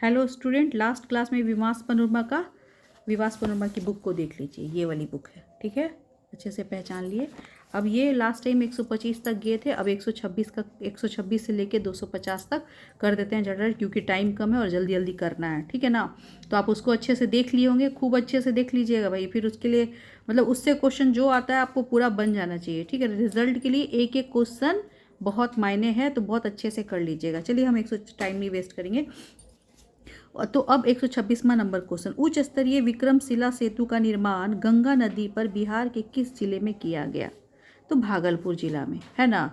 Hello student, last class में विवास panorama की book को देख लीजिए। ये वाली बुक है, ठीक है, अच्छे से पहचान लिए। अब ये लास्ट टाइम 125 तक गए थे, अब 126 से लेके 250 तक कर देते हैं झटझट, क्योंकि टाइम कम है और जल्दी जल्दी करना है, ठीक है ना। तो आप उसको अच्छे से देख लिए होंगे, खूब अच्छे से देख लीजिएगा भाई। फिर उसके लिए मतलब उससे क्वेश्चन जो आता है आपको पूरा बन जाना चाहिए, ठीक है। रिजल्ट के लिए एक एक क्वेश्चन बहुत मायने हैं, तो बहुत अच्छे से कर लीजिएगा। चलिए, हम 100 टाइम नहीं वेस्ट करेंगे। तो अब 126वां नंबर क्वेश्चन, उच्च स्तरीय विक्रमशिला सेतु का निर्माण गंगा नदी पर बिहार के किस जिले में किया गया? तो भागलपुर जिला में, है ना,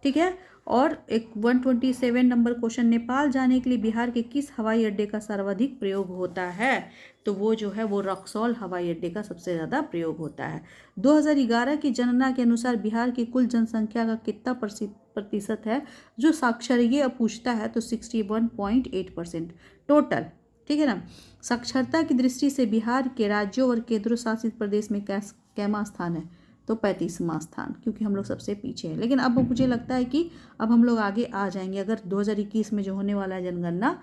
ठीक है। और एक 127 नंबर क्वेश्चन, नेपाल जाने के लिए बिहार के किस हवाई अड्डे का सर्वाधिक प्रयोग होता है? तो वो जो है वो रक्सौल हवाई अड्डे का सबसे ज़्यादा प्रयोग होता है। 2011 की जनगणना के अनुसार बिहार की कुल जनसंख्या का कितना प्रतिशत है जो साक्षरता पूछता है? तो 61.8% टोटल, ठीक है ना। साक्षरता की दृष्टि से बिहार के राज्यों और केंद्र शासित प्रदेश में कैमा स्थान है? तो 35वां स्थान, क्योंकि हम लोग सबसे पीछे हैं। लेकिन अब मुझे लगता है कि अब हम लोग आगे आ जाएंगे। अगर 2021 में जो होने वाला है जनगणना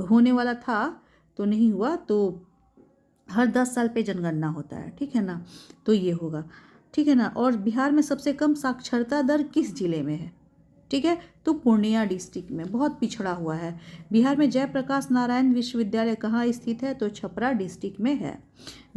होने वाला था तो नहीं हुआ, तो हर 10 साल पे जनगणना होता है, ठीक है ना। तो ये होगा, ठीक है ना। और बिहार में सबसे कम साक्षरता दर किस जिले में है? ठीक है, तो पूर्णिया डिस्ट्रिक्ट में, बहुत पिछड़ा हुआ है। बिहार में जयप्रकाश नारायण विश्वविद्यालय कहाँ स्थित है? तो छपरा डिस्ट्रिक्ट में है।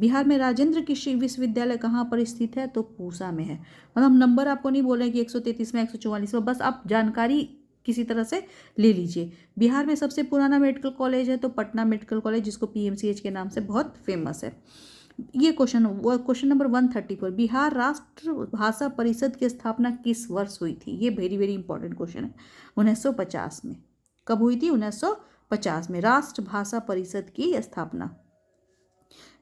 बिहार में राजेंद्र कृषि विश्वविद्यालय कहाँ पर स्थित है? तो पूसा में है। मतलब नंबर आपको नहीं बोले कि 133 में 144 में, बस आप जानकारी किसी तरह से ले लीजिए। बिहार में सबसे पुराना मेडिकल कॉलेज है तो पटना मेडिकल कॉलेज, जिसको पीएमसीएच के नाम से बहुत फेमस है। ये क्वेश्चन नंबर 134, बिहार राष्ट्र भाषा परिषद की स्थापना किस वर्ष हुई थी? ये वेरी वेरी इंपॉर्टेंट क्वेश्चन है। 1950 में। कब हुई थी? 1950 में राष्ट्र भाषा परिषद की स्थापना।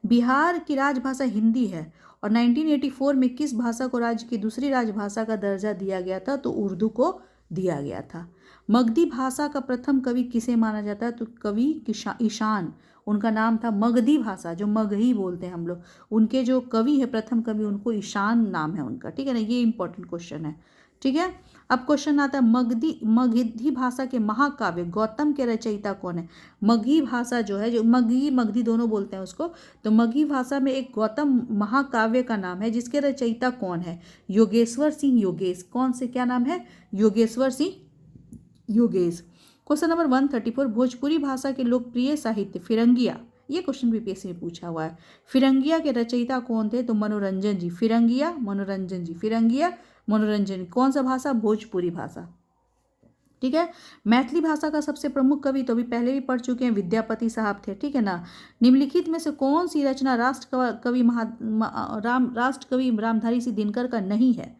बिहार की राजभाषा हिंदी है और 1984 में किस भाषा को राज्य की दूसरी राजभाषा का दर्जा दिया गया था? तो उर्दू को दिया गया था। मगधी भाषा का प्रथम कवि किसे माना जाता है? तो कवि ईशान, उनका नाम था। मगधी भाषा जो मगही बोलते हैं हम लोग, उनके जो कवि है प्रथम कवि, उनको ईशान नाम है उनका, ठीक है ना। ये इंपॉर्टेंट क्वेश्चन है, ठीक है। अब क्वेश्चन आता है, मगधी भाषा के महाकाव्य गौतम के रचयिता कौन है? मगही भाषा जो है, जो मगधी दोनों बोलते हैं उसको, तो मगही भाषा में एक गौतम महाकाव्य का नाम है, जिसके रचयिता कौन है? योगेश्वर सिंह योगेश। कौन से, क्या नाम है? योगेश्वर सिंह योगेश। क्वेश्चन नंबर 134, भोजपुरी भाषा के लोकप्रिय साहित्य फिरंगिया, ये क्वेश्चन बीपीएससी में पूछा हुआ है। फिरंगिया के रचयिता कौन थे? तो मनोरंजन जी। फिरंगिया मनोरंजन जी, फिरंगिया मनोरंजन। कौन सा भाषा? भोजपुरी भाषा, ठीक है। मैथिली भाषा का सबसे प्रमुख कवि तो अभी पहले भी पढ़ चुके हैं, विद्यापति साहब थे, ठीक है ना। निम्नलिखित में से कौन सी रचना राष्ट्र कवि रामधारी सिंह दिनकर का नहीं है?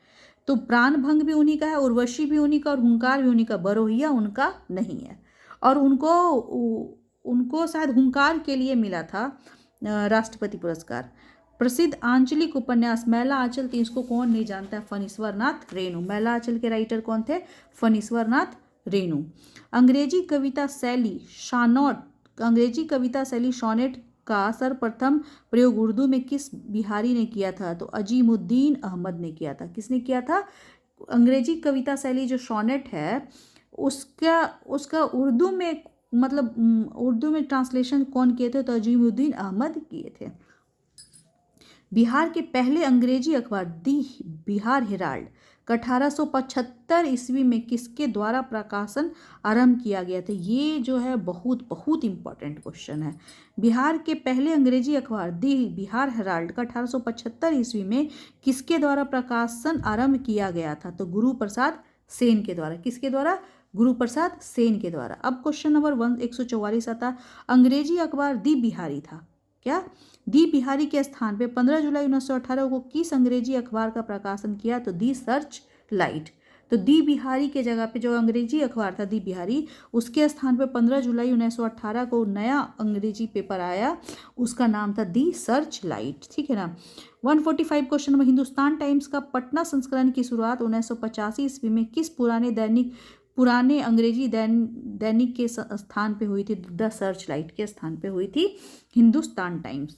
तो प्राणभंग भी उन्हीं का है, उर्वशी भी उन्हीं का, और हुंकार भी उन्हीं का। बरोहिया उनका नहीं है। और उनको शायद हुंकार के लिए मिला था राष्ट्रपति पुरस्कार। प्रसिद्ध आंचलिक उपन्यास मैला आंचल, तो इसको कौन नहीं जानता है? फणीश्वर नाथ रेणु। मैला आंचल के राइटर कौन थे? फणीश्वर नाथ रेणु। अंग्रेजी कविता शैली शॉनेट का सर्वप्रथम प्रयोग उर्दू में किस बिहारी ने किया था? तो अजीमुद्दीन अहमद ने किया था। किसने किया था? अंग्रेजी कविता शैली जो शॉनेट है, उसका उसका उर्दू में, मतलब उर्दू में ट्रांसलेशन कौन किए थे? तो अजीमुद्दीन अहमद किए थे। बिहार के पहले अंग्रेजी अखबार दी बिहार हेराल्ड का 1875 ईस्वी में किसके द्वारा प्रकाशन आरंभ किया गया था? ये जो है बहुत बहुत इंपॉर्टेंट क्वेश्चन है। बिहार के पहले अंग्रेजी अखबार दी बिहार हेराल्ड का 1875 ईस्वी में किसके द्वारा प्रकाशन आरंभ किया गया था? तो गुरु प्रसाद सेन के द्वारा। किसके द्वारा? गुरु प्रसाद सेन के द्वारा। अब क्वेश्चन नंबर 144 आता, अंग्रेजी अखबार दी बिहारी था क्या? दी बिहारी के स्थान पे 15 जुलाई 1918 को किस अंग्रेजी अखबार का प्रकाशन किया? तो दी सर्च लाइट। तो दी बिहारी के जगह पे जो अंग्रेजी अखबार था दी बिहारी, उसके स्थान पे 15 जुलाई 1918 को नया अंग्रेजी पेपर आया, उसका नाम था दी सर्च लाइट, ठीक है ना। 145 क्वेश्चन नंबर, हिंदुस्तान टाइम्स का पटना संस्करण की शुरुआत 1985 ईस्वी में किस पुराने अंग्रेजी दैनिक के स्थान पे हुई थी? द सर्च लाइट के स्थान पे हुई थी हिंदुस्तान टाइम्स।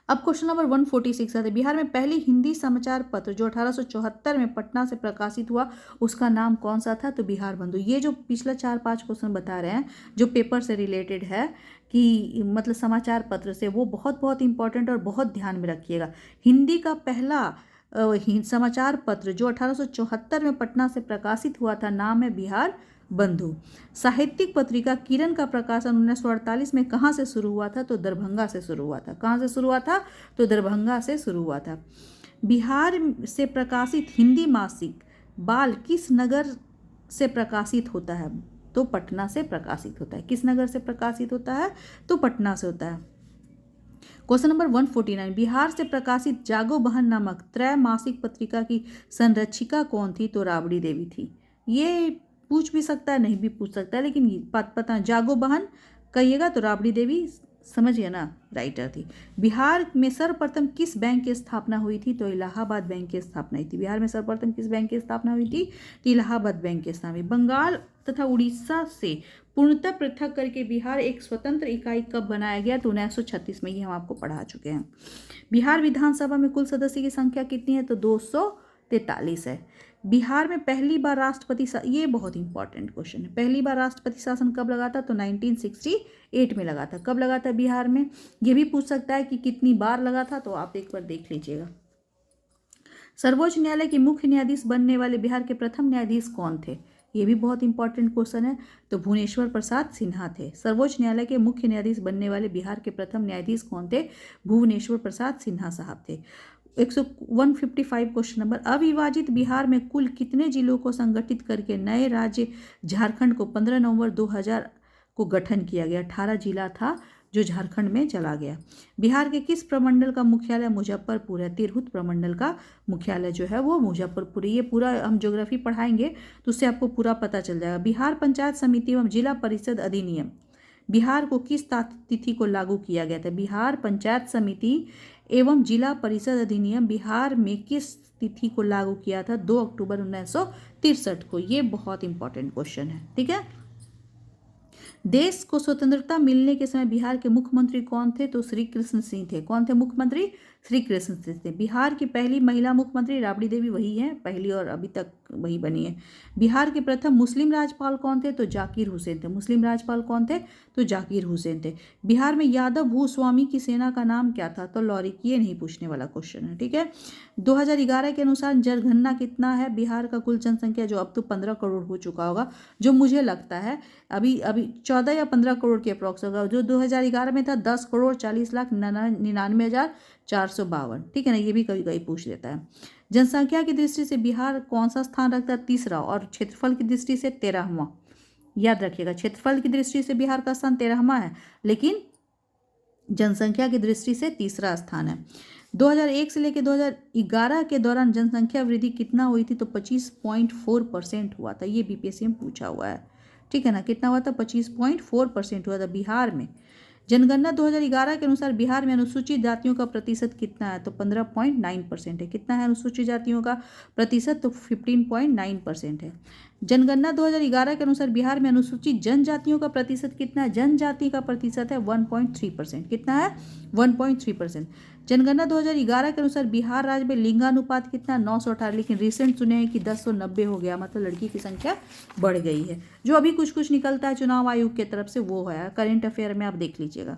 अब क्वेश्चन नंबर 146 आते हैं। बिहार में पहली हिंदी समाचार पत्र जो 1874 में पटना से प्रकाशित हुआ उसका नाम कौन सा था? तो बिहार बंधु। ये जो पिछला 4-5 क्वेश्चन बता रहे हैं जो पेपर से रिलेटेड है कि मतलब समाचार पत्र से, वो बहुत बहुत इंपॉर्टेंट और बहुत ध्यान में रखिएगा। हिंदी का पहला समाचार पत्र जो 1874 में पटना से प्रकाशित हुआ था, नाम है बिहार बंधु। साहित्यिक पत्रिका किरण का प्रकाशन 1948 में कहाँ से शुरू हुआ था? तो दरभंगा से शुरू हुआ था। कहाँ से शुरू हुआ था? तो दरभंगा से शुरू हुआ था। बिहार से प्रकाशित हिंदी मासिक बाल किस नगर से प्रकाशित होता है? तो पटना से प्रकाशित होता है। किस नगर से प्रकाशित होता है? तो पटना से होता है। क्वेश्चन नंबर 149, बिहार से प्रकाशित जागो बहन नामक त्रैमासिक पत्रिका की संरक्षिका कौन थी? तो राबड़ी देवी थी। ये पूछ भी सकता है, नहीं भी पूछ सकता है, लेकिन पता जागो बहन कहिएगा तो राबड़ी देवी, समझिए ना, राइटर थी। बिहार में सर्वप्रथम किस बैंक की स्थापना हुई थी? तो इलाहाबाद बैंक की स्थापना हुई थी। बिहार में सर्वप्रथम किस बैंक की स्थापना हुई थी? तो इलाहाबाद बैंक की स्थापना हुई। बंगाल तथा उड़ीसा से पूर्णतः पृथक करके बिहार एक स्वतंत्र इकाई कब बनाया गया? तो 1936 में। ये हम आपको पढ़ा चुके हैं। बिहार विधानसभा में कुल सदस्य की संख्या कितनी है? तो 243 है। बिहार में पहली बार राष्ट्रपति ये बहुत इंपॉर्टेंट क्वेश्चन है, पहली बार राष्ट्रपति शासन कब लगा था? तो 1968 में लगा था। कब लगा था बिहार में? ये भी पूछ सकता है कि कितनी बार लगा था, तो आप एक बार देख लीजिएगा। सर्वोच्च न्यायालय के मुख्य न्यायाधीश बनने वाले बिहार के प्रथम न्यायाधीश कौन थे? ये भी बहुत इंपॉर्टेंट क्वेश्चन है। तो भुवनेश्वर प्रसाद सिन्हा थे। सर्वोच्च न्यायालय के मुख्य न्यायाधीश बनने वाले बिहार के प्रथम न्यायाधीश कौन थे? भुवनेश्वर प्रसाद सिन्हा साहब थे। 155 क्वेश्चन नंबर, अविभाजित बिहार में कुल कितने जिलों को संगठित करके नए राज्य झारखंड को 15 नवंबर 2000 को गठन किया गया? 18 जिला था जो झारखंड में चला गया। बिहार के किस प्रमंडल का मुख्यालय मुजफ्फरपुर है? तिरहुत प्रमंडल का मुख्यालय जो है वो मुजफ्फरपुर है। ये पूरा हम ज्योग्राफी पढ़ाएंगे तो उससे आपको पूरा पता चल जाएगा। बिहार पंचायत समिति एवं जिला परिषद अधिनियम बिहार को किस तिथि को लागू किया गया था? बिहार पंचायत समिति एवं जिला परिषद अधिनियम बिहार में किस तिथि को लागू किया था? 2 अक्टूबर 1963 को। ये बहुत इंपॉर्टेंट क्वेश्चन है, ठीक है। देश को स्वतंत्रता मिलने के समय बिहार के मुख्यमंत्री कौन थे? तो श्री कृष्ण सिंह थे। कौन थे मुख्यमंत्री? श्री कृष्ण सिंह थे। बिहार की पहली महिला मुख्यमंत्री राबड़ी देवी वही है, पहली, और अभी तक वही बनी है। बिहार के प्रथम मुस्लिम राज्यपाल कौन थे? तो जाकिर हुसैन थे। मुस्लिम राज्यपाल कौन थे? तो जाकिर हुसैन थे। बिहार में यादव भूस्वामी की सेना का नाम क्या था? तो लॉरिक। ये नहीं पूछने वाला क्वेश्चन है, ठीक है। 2011 के अनुसार जनगणना कितना है बिहार का कुल जनसंख्या? जो अब तो 15 करोड़ हो चुका होगा, जो मुझे लगता है अभी 14 या 15 करोड़ के अप्रॉक्स होगा। जो 2011 में था 10 करोड़ 40 लाख 99,452, ठीक है ना। ये भी कभी कभी पूछ लेता है। जनसंख्या की दृष्टि से बिहार कौन सा स्थान रखता है? तीसरा। और क्षेत्रफल की दृष्टि से 13वां। याद रखिएगा, क्षेत्रफल की दृष्टि से बिहार का स्थान 13वां है, लेकिन जनसंख्या की दृष्टि से तीसरा स्थान है। 2001 से लेकर 2011 के दौरान जनसंख्या वृद्धि कितना हुई थी? तो 25.4% हुआ था। ये बीपीएससी में पूछा हुआ है, ठीक है ना। कितना हुआ था? 25.4% हुआ था बिहार में। जनगणना 2011 के अनुसार बिहार में अनुसूचित जातियों का प्रतिशत कितना है? तो 15.9% है। कितना है अनुसूचित जातियों का प्रतिशत? तो 15.9% है। जनगणना 2011 के अनुसार बिहार में अनुसूचित जनजातियों का प्रतिशत कितना है? जनजाति का प्रतिशत है 1.3%। कितना है? 1.3%। जनगणना 2011 के अनुसार बिहार राज्य में लिंगानुपात कितना? 918, लेकिन रिसेंट सुने हैं कि 1090 हो गया, मतलब लड़की की संख्या बढ़ गई है। जो अभी कुछ कुछ निकलता है चुनाव आयोग की तरफ से वो है, करंट अफेयर में आप देख लीजिएगा।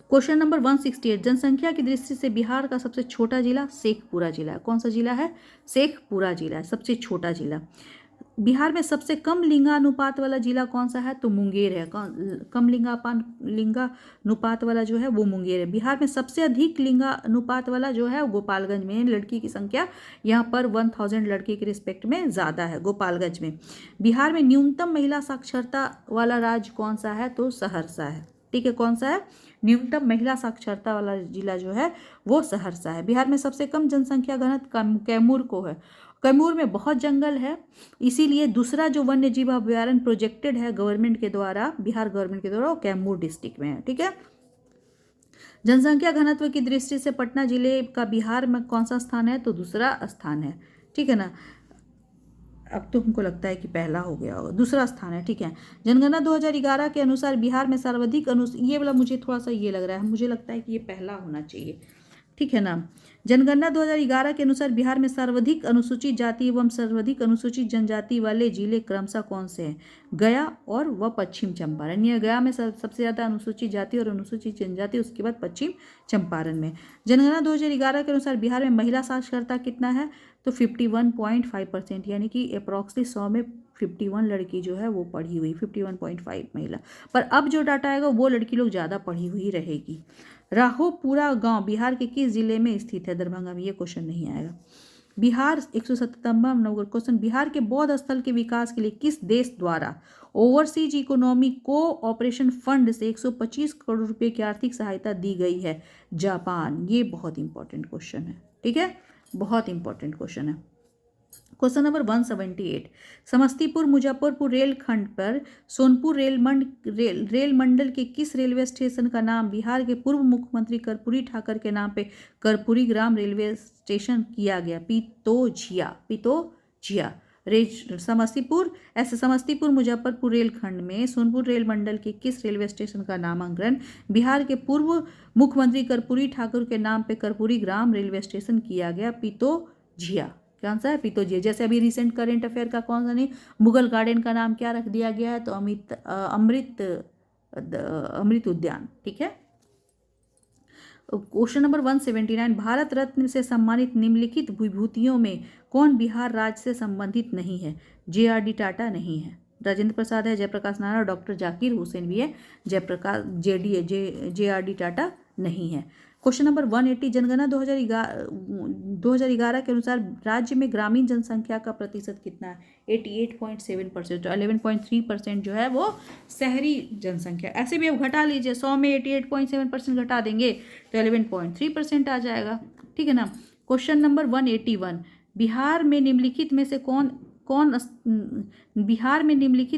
क्वेश्चन नंबर 168, जनसंख्या की दृष्टि से बिहार का सबसे छोटा जिला शेखपुरा जिला है। कौन सा जिला है? शेखपुरा जिला है सबसे छोटा जिला। बिहार में सबसे कम लिंगानुपात वाला जिला कौन सा है? तो मुंगेर है। कम लिंगानुपात वाला जो है वो मुंगेर है। बिहार में सबसे अधिक लिंगानुपात वाला जो है वो गोपालगंज में। लड़की की संख्या यहाँ पर 1000 लड़के के रिस्पेक्ट में ज़्यादा है गोपालगंज में। बिहार में न्यूनतम महिला साक्षरता वाला राज्य कौन सा है? तो सहरसा है, ठीक है। कौन सा है? न्यूनतम महिला साक्षरता वाला जिला जो है वो सहरसा है। बिहार में सबसे कम जनसंख्या घनत्व कैमूर को है। कैमूर में बहुत जंगल है, इसीलिए दूसरा जो वन्य जीव अभयारण्य प्रोजेक्टेड है गवर्नमेंट के द्वारा, बिहार गवर्नमेंट के द्वारा, वो कैमूर डिस्ट्रिक्ट में है, ठीक है। जनसंख्या घनत्व की दृष्टि से पटना जिले का बिहार में कौन सा स्थान है? तो दूसरा स्थान है, ठीक है ना। अब तो हमको लगता है कि पहला हो गया होगा, दूसरा स्थान है, ठीक है। जनगणना 2011 के अनुसार बिहार में सर्वाधिक ये वाला मुझे थोड़ा सा ये लग रहा है, मुझे लगता है कि ये पहला होना चाहिए, ठीक है ना। जनगणना 2011 के अनुसार बिहार में सर्वाधिक अनुसूचित जाति एवं सर्वाधिक अनुसूचित जनजाति वाले जिले क्रमशः कौन से हैं? गया और व पश्चिम चंपारण। ये गया में सबसे ज़्यादा अनुसूचित जाति और अनुसूचित जनजाति, उसके बाद पश्चिम चंपारण में। जनगणना 2011 के अनुसार बिहार में महिला साक्षरता कितना है? तो 51.5%, यानी कि अप्रॉक्सली 100 में 51 लड़की जो है वो पढ़ी हुई, 51.5 महिला। पर अब जो डाटा आएगा वो लड़की लोग ज़्यादा पढ़ी हुई रहेगी। राहोपुरा गांव बिहार के किस जिले में स्थित है? दरभंगा में। ये क्वेश्चन नहीं आएगा। बिहार 177वां नंबर क्वेश्चन, बिहार के बौद्ध स्थल के विकास के लिए किस देश द्वारा ओवरसीज इकोनॉमी कोऑपरेशन फंड से 125 करोड़ रुपए की आर्थिक सहायता दी गई है? जापान। ये बहुत इंपॉर्टेंट क्वेश्चन है, ठीक है, बहुत इंपॉर्टेंट क्वेश्चन है। क्वेश्चन नंबर 178, समस्तीपुर मुजफ्फरपुर रेलखंड पर सोनपुर रेल मंडल के किस रेलवे स्टेशन का नाम बिहार के पूर्व मुख्यमंत्री कर्पूरी ठाकर के नाम पे कर्पूरी ग्राम रेलवे स्टेशन किया गया? पितोजिया। समस्तीपुर मुजफ्फरपुर रेलखंड में सोनपुर रेल मंडल के किस रेलवे स्टेशन का नामांकन बिहार के पूर्व मुख्यमंत्री कर्पूरी ठाकुर के नाम पे कर्पूरी ग्राम रेलवे स्टेशन किया गया? पितोजिया। क्या आंसर है? पितोजिया। जैसे अभी रिसेंट करेंट अफेयर का कौन सा नहीं, मुगल गार्डन का नाम क्या रख दिया गया है? तो अमृत उद्यान, ठीक है। क्वेश्चन नंबर 179, भारत रत्न से सम्मानित निम्नलिखित विभूतियों में कौन बिहार राज्य से संबंधित नहीं है? JRD टाटा नहीं है, राजेंद्र प्रसाद है, जयप्रकाश नारायण और डॉक्टर जाकिर हुसैन भी है, JRD टाटा नहीं है। क्वेश्चन नंबर 180, जनगणना 2011 के अनुसार राज्य में ग्रामीण जनसंख्या का प्रतिशत कितना है? 88.7%। तो 11.3% जो है वो शहरी जनसंख्या। ऐसे भी अब घटा लीजिए, 100 में 88.7% घटा देंगे तो 11.3% आ जाएगा, ठीक है ना। क्वेश्चन नंबर 181, बिहार में निम्नलिखित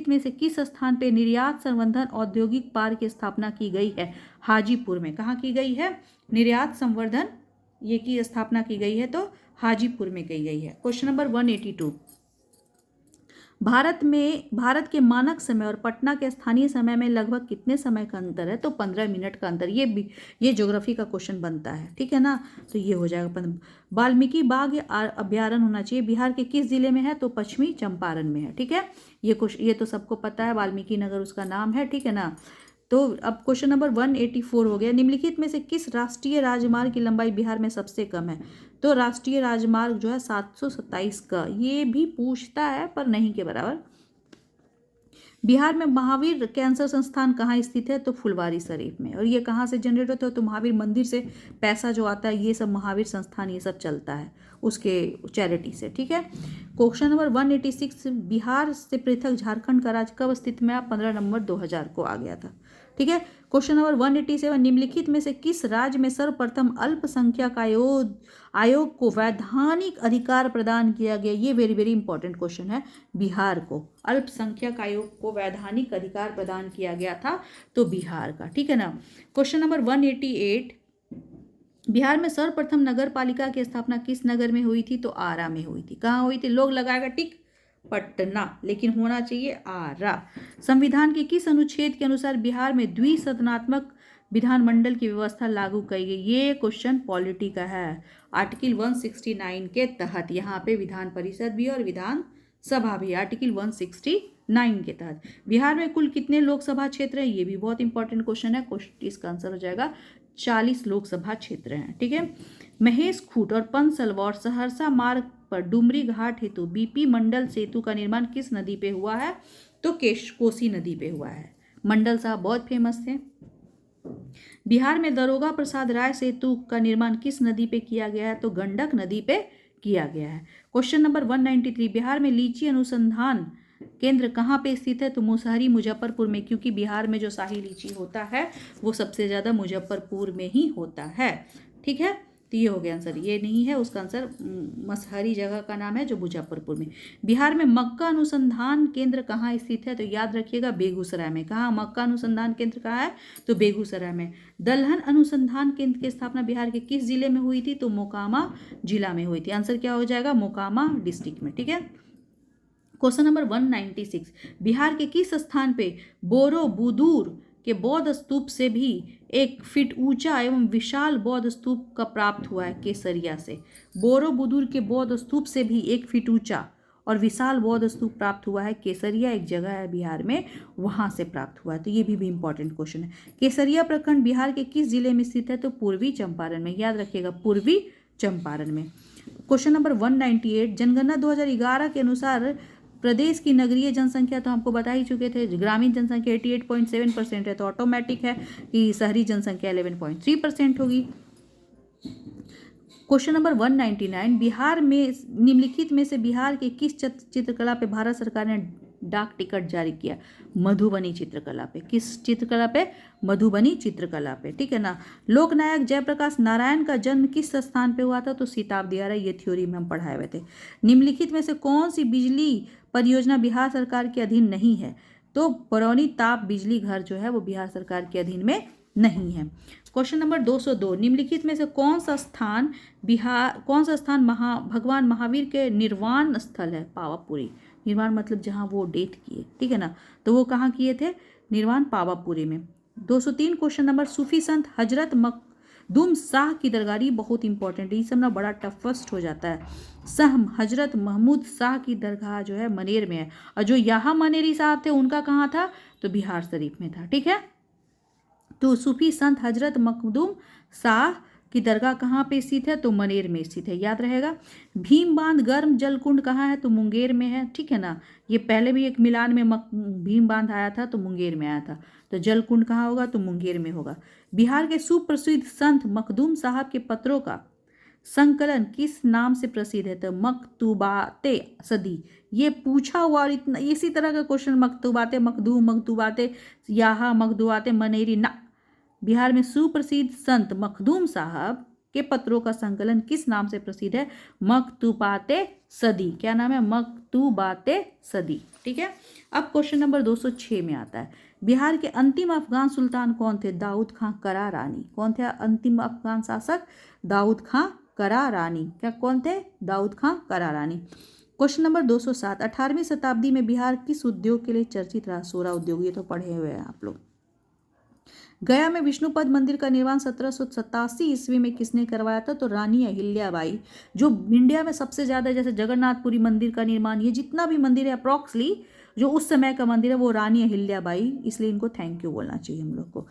में से किस स्थान पे निर्यात संवर्धन औद्योगिक पार्क की स्थापना की गई है? हाजीपुर में। कहाँ की गई है? निर्यात संवर्धन ये की स्थापना की गई है तो हाजीपुर में की गई है। क्वेश्चन नंबर 182, भारत के मानक समय और पटना के स्थानीय समय में लगभग कितने समय का अंतर है? तो 15 मिनट का अंतर। ये ज्योग्राफी का क्वेश्चन बनता है, ठीक है ना। तो ये हो जाएगा। वाल्मीकि बाघ अभ्यारण्य होना चाहिए बिहार के किस जिले में है? तो पश्चिमी चंपारण में है, ठीक है। ये तो सबको पता है, वाल्मीकि नगर उसका नाम है, ठीक है ना। तो अब क्वेश्चन नंबर 184 हो गया, निम्नलिखित में से किस राष्ट्रीय राजमार्ग की लंबाई बिहार में सबसे कम है? तो राष्ट्रीय राजमार्ग जो है 727 का, ये भी पूछता है पर नहीं के बराबर। बिहार में महावीर कैंसर संस्थान कहाँ स्थित है? तो फुलवारी शरीफ में। और ये कहाँ से जनरेट होता है? तो महावीर मंदिर से पैसा जो आता है ये सब महावीर संस्थान ये सब चलता है उसके चैरिटी से, ठीक है। क्वेश्चन नंबर 186, बिहार से पृथक झारखंड का राज्य कब अस्तित्व में आया? 15 नवंबर 2000 को आ गया था, ठीक है। क्वेश्चन नंबर 187, निम्नलिखित में से किस राज्य में सर्वप्रथम अल्पसंख्यक आयोग को वैधानिक अधिकार प्रदान किया गया? ये वेरी वेरी इंपॉर्टेंट क्वेश्चन है। बिहार को अल्पसंख्यक आयोग को वैधानिक अधिकार प्रदान किया गया था तो बिहार का, ठीक है ना। क्वेश्चन नंबर 188, बिहार में सर्वप्रथम नगर पालिका की स्थापना किस नगर में हुई थी? तो आरा में हुई थी। कहाँ हुई थी? लोग लगाएगा टिक पटना, लेकिन होना चाहिए आरा। संविधान के किस अनुच्छेद के अनुसार बिहार में द्विसदनात्मक विधानमंडल की व्यवस्था लागू की गई? ये क्वेश्चन पॉलिटी का है। आर्टिकल 169 के तहत यहाँ पे विधान परिषद भी और विधान सभा भी, आर्टिकल 169 के तहत। बिहार में कुल कितने लोकसभा क्षेत्र हैं? ये भी बहुत इंपॉर्टेंट क्वेश्चन है। इसका आंसर हो जाएगा 40 लोकसभा क्षेत्र हैं, ठीक है। महेश खूट और पंचसलवा सहरसा मार्ग पर डुमरी घाट हेतु BP मंडल सेतु का निर्माण किस नदी पे हुआ है? तो कोसी नदी पे हुआ है। मंडल साहब बहुत फेमस थे। बिहार में दरोगा प्रसाद राय सेतु का निर्माण किस नदी पे किया गया है? तो गंडक नदी पे किया गया है। क्वेश्चन नंबर 193, बिहार में लीची अनुसंधान केंद्र कहाँ पे स्थित है? तो मुसहरी मुजफ्फरपुर में, क्योंकि बिहार में जो शाही लीची होता है वो सबसे ज़्यादा मुजफ्फरपुर में ही होता है, ठीक है। तो ये हो गया आंसर, ये नहीं है उसका आंसर, मसहरी जगह का नाम है जो मुजफ्फरपुर में। बिहार में मक्का अनुसंधान केंद्र कहाँ स्थित है? तो याद रखिएगा बेगूसराय में। कहाँ मक्का अनुसंधान केंद्र कहाँ है? तो बेगूसराय में। दलहन अनुसंधान केंद्र की स्थापना बिहार के किस जिले में हुई थी? तो मोकामा जिला में हुई थी। आंसर क्या हो जाएगा? मोकामा डिस्ट्रिक्ट में, ठीक है। क्वेश्चन नंबर 196, बिहार के किस स्थान पे बोरोबुदूर के बौद्ध स्तूप से भी 1 फीट ऊंचा एवं विशाल बौद्ध स्तूप का प्राप्त हुआ है? केसरिया से। बोरोबुदूर के बौद्ध स्तूप से भी 1 फीट ऊंचा और विशाल बौद्ध स्तूप प्राप्त हुआ है केसरिया, एक जगह है बिहार में, वहां से प्राप्त हुआ है। तो ये भी इंपॉर्टेंट क्वेश्चन है। केसरिया प्रखंड बिहार के किस जिले में स्थित है? तो पूर्वी चंपारण में, याद रखिएगा, पूर्वी चंपारण में। क्वेश्चन नंबर 198, जनगणना 2011 के अनुसार प्रदेश की नगरीय जनसंख्या तो हमको बता ही चुके थे, ग्रामीण जनसंख्या 88.7% है, तो ऑटोमेटिक है कि शहरी जनसंख्या 11.3% होगी। क्वेश्चन नंबर 199, बिहार में निम्नलिखित में से बिहार के किस चित्रकला पे भारत सरकार ने डाक टिकट जारी किया? मधुबनी चित्रकला पे। किस चित्रकला पे? मधुबनी चित्रकला पे, ठीक है ना। लोकनायक जयप्रकाश नारायण का जन्म किस स्थान पे हुआ था? तो शताब्दी, ये थ्योरी में हम पढ़ाए हुए थे। निम्नलिखित में से कौन सी बिजली परियोजना बिहार सरकार के अधीन नहीं है? तो बरौनी ताप बिजली घर जो है वो बिहार सरकार के अधीन में नहीं है। क्वेश्चन नंबर 202, निम्नलिखित में से कौन सा स्थान भगवान महावीर के निर्वाण स्थल है? पावापुरी। निर्वाण मतलब जहाँ वो डेथ किए, ठीक है ना, तो वो कहाँ किए थे? निर्वाण पावापुरी में। 203 क्वेश्चन नंबर, सूफी संत हजरत मखदूम शाह की दरगाह, बहुत इंपॉर्टेंट है, ये सब ना बड़ा टफेस्ट हो जाता है। हजरत महमूद शाह की दरगाह जो है मनेर में है, और जो यहाँ मनेरी साहब थे उनका कहाँ था? तो बिहार शरीफ में था, ठीक है। तो सूफी संत हजरत मखदूम शाह की दरगाह कहाँ पे स्थित है? तो मनेर में स्थित है, याद रहेगा। भीम बांध गर्म जल कुंड कहाँ है? तो मुंगेर में है, ठीक है ना। ये पहले भी एक मिलान में भीम बांध आया था तो मुंगेर में आया था, तो जल कुंड कहाँ होगा? तो मुंगेर में होगा। बिहार के सुप्रसिद्ध संत मखदूम साहब के पत्रों का संकलन किस नाम से प्रसिद्ध है? तो मकतूबाते सदी। ये पूछा हुआ और इतना इसी तरह का क्वेश्चन, मकतूबाते मखदूम, मकतूबाते याहा, मखदूबाते मनेरी ना। बिहार में सुप्रसिद्ध संत मखदूम साहब के पत्रों का संकलन किस नाम से प्रसिद्ध है? मकतूबाते सदी। क्या नाम है? मकतूबाते सदी, ठीक है। अब क्वेश्चन नंबर 206 में आता है, बिहार के अंतिम अफगान सुल्तान कौन थे? दाऊद खां करारानी। कौन थे अंतिम अफगान शासक? दाऊद खां करारानी। क्या कौन थे? दाऊद खां करारानी। क्वेश्चन नंबर 207, 18वीं शताब्दी में बिहार किस उद्योग के लिए चर्चित रहा? सोरा उद्योग। ये तो पढ़े हुए हैं आप लोग। गया में विष्णुपद मंदिर का निर्माण 1787 ईस्वी में किसने करवाया था? तो रानी अहिल्याबाई। जो इंडिया में सबसे ज्यादा, जैसे जगन्नाथपुरी मंदिर का निर्माण, ये जितना भी मंदिर है अप्रॉक्सली जो उस समय का मंदिर है वो रानी अहिल्याबाई, इसलिए इनको थैंक यू बोलना चाहिए हम लोग को।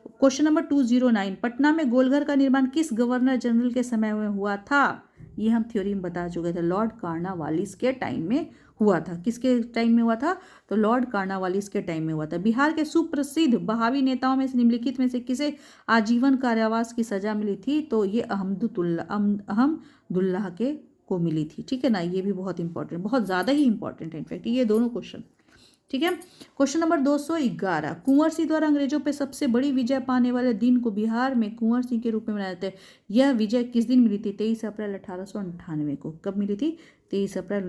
क्वेश्चन नंबर 209, पटना में गोलघर का निर्माण किस गवर्नर जनरल के समय में हुआ था? ये हम थ्योरी में बता चुके थे, लॉर्ड कार्नवालिस के टाइम में हुआ था। किसके टाइम में हुआ था? तो लॉर्ड कार्नवालिस के टाइम में हुआ था। बिहार के सुप्रसिद्ध बहावी नेताओं में से निम्नलिखित में से किसे आजीवन कारावास की सजा मिली थी? तो ये अहमदुल्लाह के को मिली थी, ठीक है ना। ये भी बहुत इंपॉर्टेंट, बहुत ज़्यादा ही इंपॉर्टेंट है इनफैक्ट ये दोनों क्वेश्चन, ठीक है। क्वेश्चन नंबर 211, कुंवर सिंह द्वारा अंग्रेजों पे सबसे बड़ी विजय पाने वाले दिन को बिहार में कुंवर सिंह के रूप में मनाया जाता है। यह विजय किस दिन मिली थी? 23 अप्रैल 1898 को। कब मिली थी? 23 अप्रैल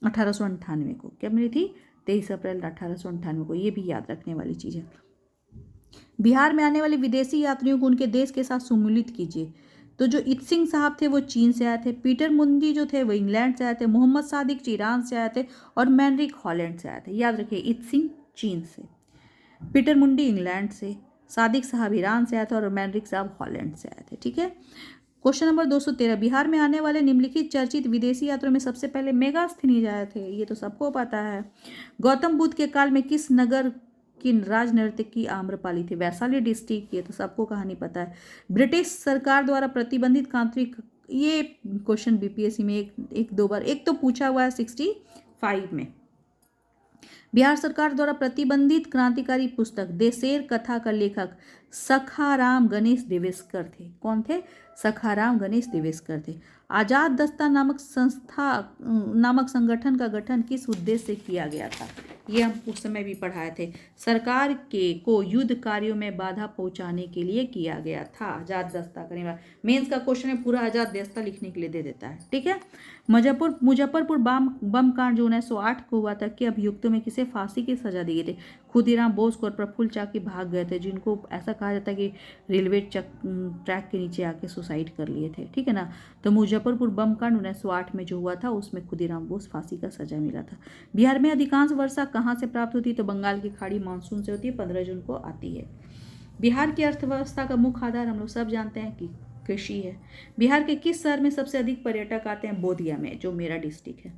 1898 को। कब मिली थी? 23 अप्रैल 1898 को। ये भी याद रखने वाली चीज़ है। बिहार में आने वाले विदेशी यात्रियों को उनके देश के साथ सम्मिलित कीजिए। तो जो इत्सिंग साहब थे वो चीन से आए थे, पीटर मुंडी जो थे वो इंग्लैंड से आए थे, मोहम्मद सादिक ईरान से आए थे, और मैनरिक हॉलैंड से आए थे। याद रखिए, इत्सिंग चीन से, पीटर मुंडी इंग्लैंड से, सादिक साहब ईरान से आए थे और मैनरिक साहब हॉलैंड से आए थे, ठीक है। क्वेश्चन नंबर 213, बिहार में आने वाले निम्नलिखित चर्चित विदेशी यात्रियों में सबसे पहले मेगास्थनीज आए थे। ये तो सबको पता है। गौतम बुद्ध के काल में किस नगर की राजनैतिक की आम्रपाली थी? वैशाली डिस्ट्रिक्ट। ये तो सबको कहानी पता है। ब्रिटिश सरकार द्वारा प्रतिबंधित क्रांति, ये क्वेश्चन बीपीएससी में एक दो बार, एक तो पूछा हुआ है 65 में। बिहार सरकार द्वारा प्रतिबंधित क्रांतिकारी पुस्तक देशेर कथा का लेखक सखाराम गणेश देवेशकर थे। कौन थे? सखाराम गणेश देवेशकर थे। आजाद दस्ता नामक संगठन का गठन किस उद्देश्य से किया गया था? ये हम उस समय भी पढ़ाए थे। सरकार को युद्ध कार्यों में बाधा पहुंचाने के लिए किया गया था। आजाद दस्ता का मेंस का क्वेश्चन है, पूरा आजाद दस्ता लिखने के लिए दे देता है, ठीक है। मुजफ्फरपुर बम कांड जो 1908 को हुआ था, कि अभियुक्तों में किसे जिसे फांसी की सजा दी गई थी। खुदीराम बोस को और प्रफुल्ल चाकी भाग गए थे, जिनको ऐसा कहा जाता है कि रेलवे ट्रैक के नीचे आके सुसाइड कर लिए थे, ठीक है ना। तो मुजफ्फरपुर बम कांड 1908 में जो हुआ था उसमें खुदीराम बोस फांसी का सजा मिला था। बिहार में अधिकांश वर्षा कहाँ से प्राप्त होती है? तो बंगाल की खाड़ी मानसून से होती है, 15 जून को आती है। बिहार की अर्थव्यवस्था का मुख्य आधार हम लोग सब जानते हैं कि कृषि है। बिहार के किस शहर में सबसे अधिक पर्यटक आते हैं? बोधिया में, जो मेरा डिस्ट्रिक्ट है।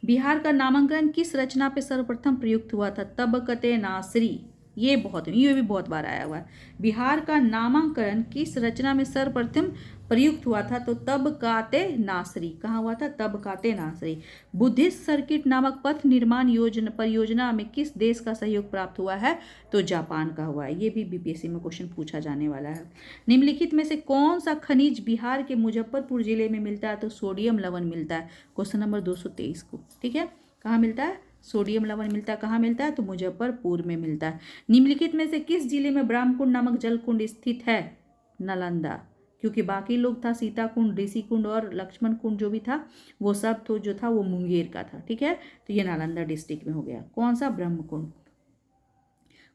बिहार का नामांकन किस रचना पे सर्वप्रथम प्रयुक्त हुआ था? तबकते नासरी। ये भी बहुत बार आया हुआ है। बिहार का नामांकन किस रचना में सर्वप्रथम प्रयुक्त हुआ था? तो तबकाते नासरी। कहाँ हुआ था? तबकाते नासरी। बुद्धिस्ट सर्किट नामक पथ निर्माण परियोजना में किस देश का सहयोग प्राप्त हुआ है? तो जापान का हुआ है। ये भी बीपीएससी में क्वेश्चन पूछा जाने वाला है। निम्नलिखित में से कौन सा खनिज बिहार के मुजफ्फरपुर जिले में मिलता है? तो सोडियम लवण मिलता है, क्वेश्चन नंबर 223 को, ठीक है। कहाँ मिलता है? सोडियम लवण मिलता है। कहाँ मिलता है? तो मुजफ्फरपुर में मिलता है। निम्नलिखित में से किस जिले में ब्रह्मकुंड नामक जलकुंड स्थित है? नालंदा, क्योंकि बाकी लोग था सीता कुंड, ऋषि कुंड और लक्ष्मण कुंड जो भी था वो सब तो जो था वो मुंगेर का था, ठीक है। तो ये नालंदा डिस्ट्रिक्ट में हो गया। कौन सा? ब्रह्मकुंड।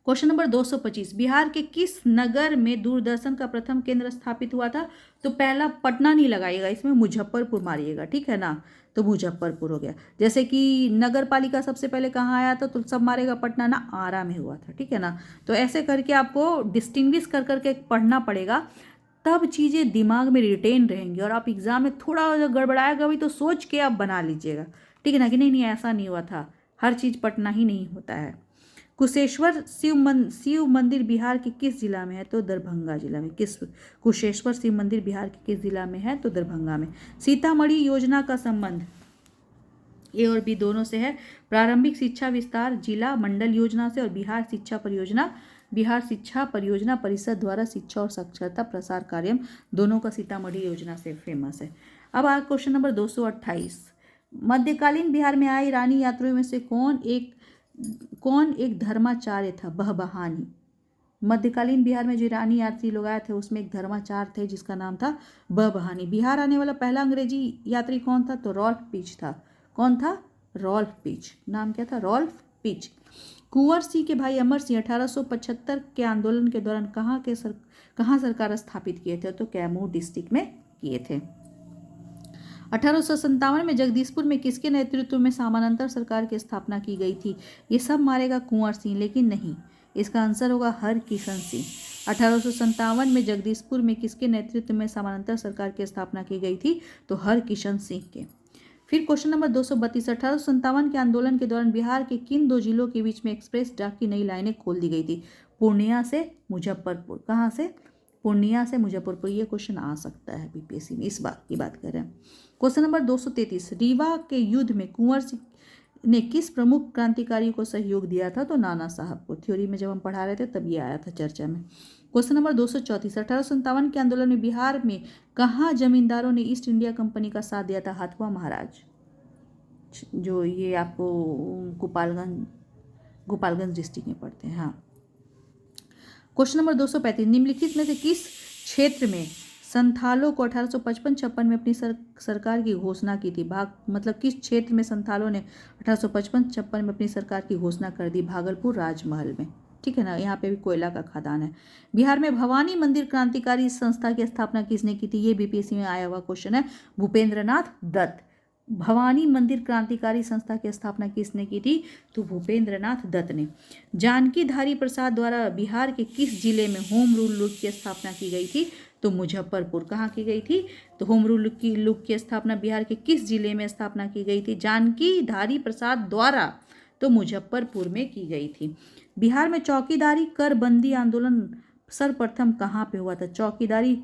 क्वेश्चन नंबर 225, बिहार के किस नगर में दूरदर्शन का प्रथम केंद्र स्थापित हुआ था? तो पहला पटना नहीं लगाइएगा, इसमें मुजफ्फरपुर मारिएगा, ठीक है ना। तो मुजफ्फरपुर हो गया। जैसे कि नगर पालिका सबसे पहले कहाँ आया था? तो सब मारेगा पटना ना, आरा में हुआ था, ठीक है ना। तो ऐसे करके आपको डिस्टिंग्विश कर करके पढ़ना पड़ेगा, तब चीज़ें दिमाग में रिटेन रहेंगी और आप एग्जाम में थोड़ा गड़बड़ाएगा भी तो सोच के आप बना लीजिएगा, ठीक है ना, कि नहीं ऐसा नहीं हुआ था। हर चीज़ पटना ही नहीं होता है। कुशेश्वर शिव मंदिर बिहार के किस जिला में है? तो दरभंगा जिला में। कुशेश्वर शिव मंदिर बिहार के किस जिला में है? तो दरभंगा में। सीतामढ़ी योजना का संबंध ए और बी दोनों से है। प्रारंभिक शिक्षा विस्तार जिला मंडल योजना से और बिहार शिक्षा परियोजना परिषद द्वारा शिक्षा और साक्षरता प्रसार कार्य दोनों का सीतामढ़ी योजना से फेमस है। अब आ क्वेश्चन नंबर 228, मध्यकालीन बिहार में आई रानी यात्रियों में से कौन एक धर्माचार्य था? बहबहानी। मध्यकालीन बिहार में जो रानी यात्री लोग आए थे उसमें एक धर्माचार्य थे जिसका नाम था बहबहानी। बिहार आने वाला पहला अंग्रेजी यात्री कौन था? तो रॉल्फ पिच था। कौन था? Rolf Pitch. नाम क्या था? Rolf pitch. कुंवर सिंह के भाई अमर सिंह 1875 के आंदोलन के दौरान कहाँ सरकार स्थापित किए थे? तो कैमूर डिस्ट्रिक्ट में किए थे। 1857 में जगदीशपुर में किसके नेतृत्व में समानांतर सरकार की स्थापना की गई थी? ये सब मारेगा कुंवर सिंह, लेकिन नहीं, इसका आंसर होगा हरकिशन सिंह। 1857 में जगदीशपुर में किसके नेतृत्व में समानांतर सरकार की स्थापना की गई थी? तो हरकिशन सिंह के। फिर क्वेश्चन नंबर 232, 1857 के आंदोलन के दौरान बिहार के किन दो जिलों के बीच में एक्सप्रेस डाक की नई लाइनें खोल दी गई थी? पूर्णिया से मुजफ्फरपुर। कहाँ से? पूर्णिया से मुजफ्फरपुर। ये क्वेश्चन आ सकता है बीपीएससी में, इस बात की बात कर रहे हैं। क्वेश्चन नंबर 233, रीवा के युद्ध में कुंवर सिंह ने किस प्रमुख क्रांतिकारी को सहयोग दिया था? तो नाना साहब को। थ्योरी में जब हम पढ़ा रहे थे तब ये आया था चर्चा में। क्वेश्चन नंबर 234, 1857 के आंदोलन में बिहार में कहाँ जमींदारों ने ईस्ट इंडिया कंपनी का साथ दिया था? हथुआ महाराज, जो ये आपको गोपालगंज डिस्ट्रिक्ट में पड़ते हैं। हाँ। क्वेश्चन नंबर 235, निम्नलिखित में से किस क्षेत्र में संथालों को 1855-56 में अपनी सरकार की घोषणा की थी? मतलब किस क्षेत्र में संथालों ने 1855-56 में अपनी सरकार की घोषणा कर दी? भागलपुर राजमहल में, ठीक है ना। यहाँ पे भी कोयला का खदान है। बिहार में भवानी मंदिर क्रांतिकारी संस्था की स्थापना किसने की थी? ये बीपीएससी में आया हुआ क्वेश्चन है। भूपेंद्रनाथ दत्त। भवानी मंदिर क्रांतिकारी संस्था की स्थापना किसने की थी? तो भूपेंद्रनाथ दत्त ने। जानकी धारी प्रसाद द्वारा बिहार के किस जिले में होम रूल लुक की स्थापना की गई थी? तो मुजफ्फरपुर। कहाँ की गई थी? तो होम रूल लुक की स्थापना बिहार के किस जिले में स्थापना की गई थी? जानकी धारी प्रसाद द्वारा, तो मुजफ्फरपुर में की गई थी। बिहार में चौकीदारी कर बंदी आंदोलन सर्वप्रथम कहाँ पे हुआ था? चौकीदारी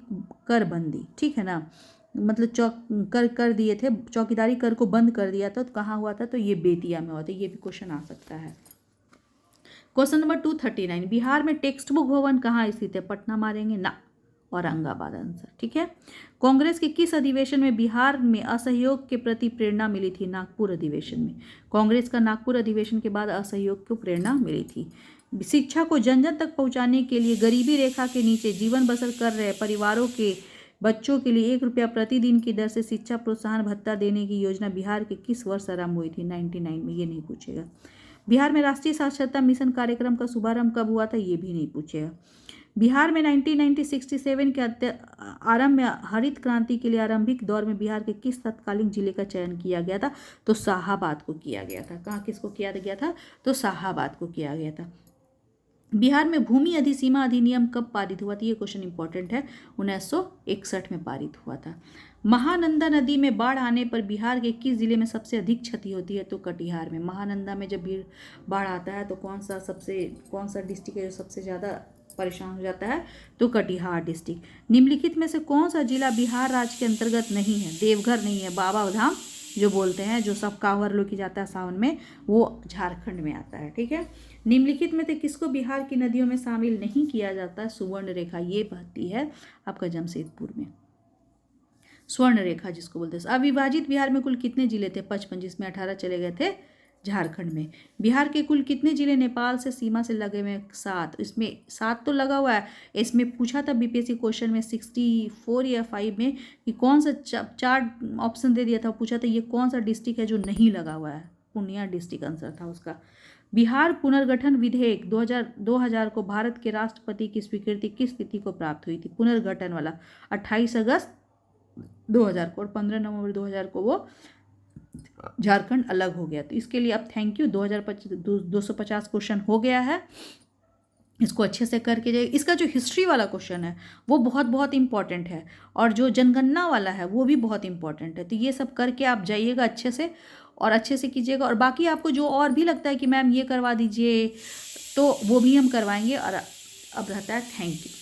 कर बंदी, ठीक है ना, मतलब कर दिए थे, चौकीदारी कर को बंद कर दिया था। तो कहाँ हुआ था? तो ये बेतिया में हुआ था। ये भी क्वेश्चन आ सकता है। क्वेश्चन नंबर 239, बिहार में टेक्स्ट बुक भवन कहाँ स्थित है? पटना मारेंगे ना, औरंगाबाद आंसर, ठीक है। कांग्रेस के किस अधिवेशन में बिहार में असहयोग के प्रति प्रेरणा मिली थी? नागपुर अधिवेशन में। कांग्रेस का नागपुर अधिवेशन के बाद असहयोग को प्रेरणा मिली थी। शिक्षा को जन जन तक पहुंचाने के लिए गरीबी रेखा के नीचे जीवन बसर कर रहे परिवारों के बच्चों के लिए 1 रुपया प्रतिदिन की दर से शिक्षा प्रोत्साहन भत्ता देने की योजना बिहार के किस वर्ष आरंभ हुई थी? 99 में। ये नहीं पूछेगा। बिहार में राष्ट्रीय साक्षरता मिशन कार्यक्रम का शुभारंभ कब हुआ था? ये भी नहीं पूछेगा। बिहार में 1967 के आरंभ में हरित क्रांति के लिए आरंभिक दौर में बिहार के किस तत्कालीन जिले का चयन किया गया था? तो शाहाबाद को किया गया था। कहाँ किसको किया गया था? तो शाहाबाद को किया गया था। बिहार में भूमि अधिसीमा अधिनियम कब पारित हुआ था? ये क्वेश्चन इंपॉर्टेंट है। 1961 में पारित हुआ था। महानंदा नदी में बाढ़ आने पर बिहार के किस जिले में सबसे अधिक क्षति होती है? तो कटिहार में। महानंदा में जब बाढ़ आता है तो कौन सा डिस्ट्रिक्ट है जो सबसे ज़्यादा परेशान हो जाता है? तो कटिहार डिस्ट्रिक्ट। निम्नलिखित में से कौन सा जिला बिहार राज्य के अंतर्गत नहीं है? देवघर नहीं है। बाबा धाम जो बोलते हैं, जो सब कांवर लो की जाता है सावन में, वो झारखंड में आता है। ठीक है। निम्नलिखित में से किसको बिहार की नदियों में शामिल नहीं किया जाता? सुवर्ण रेखा। ये बहती है आपका जमशेदपुर में। स्वर्ण रेखा जिसको बोलते हैं। अविभाजित बिहार में कुल कितने जिले थे? 55, जिसमें 18 चले गए थे झारखंड में। बिहार के कुल कितने जिले नेपाल से सीमा से लगे हुए? 7। इसमें 7 तो लगा हुआ है। इसमें पूछा था बीपीएससी क्वेश्चन में 64 या 5 में कि कौन सा 4 ऑप्शन दे दिया था, पूछा था ये कौन सा डिस्ट्रिक्ट है जो नहीं लगा हुआ है? पूर्णिया डिस्ट्रिक्ट आंसर था उसका। बिहार पुनर्गठन विधेयक 2000 को भारत के राष्ट्रपति की स्वीकृति किस तिथि को प्राप्त हुई थी? पुनर्गठन वाला 28 अगस्त 2000 को, और 15 नवंबर 2000 को वो झारखंड अलग हो गया। तो इसके लिए अब थैंक यू। 250 क्वेश्चन हो गया है। इसको अच्छे से करके जाइए। इसका जो हिस्ट्री वाला क्वेश्चन है वो बहुत बहुत इंपॉर्टेंट है, और जो जनगणना वाला है वो भी बहुत इंपॉर्टेंट है। तो ये सब करके आप जाइएगा अच्छे से, और अच्छे से कीजिएगा। और बाकी आपको जो और भी लगता है कि मैम ये करवा दीजिए, तो वो भी हम करवाएंगे। और अब रहता है थैंक यू।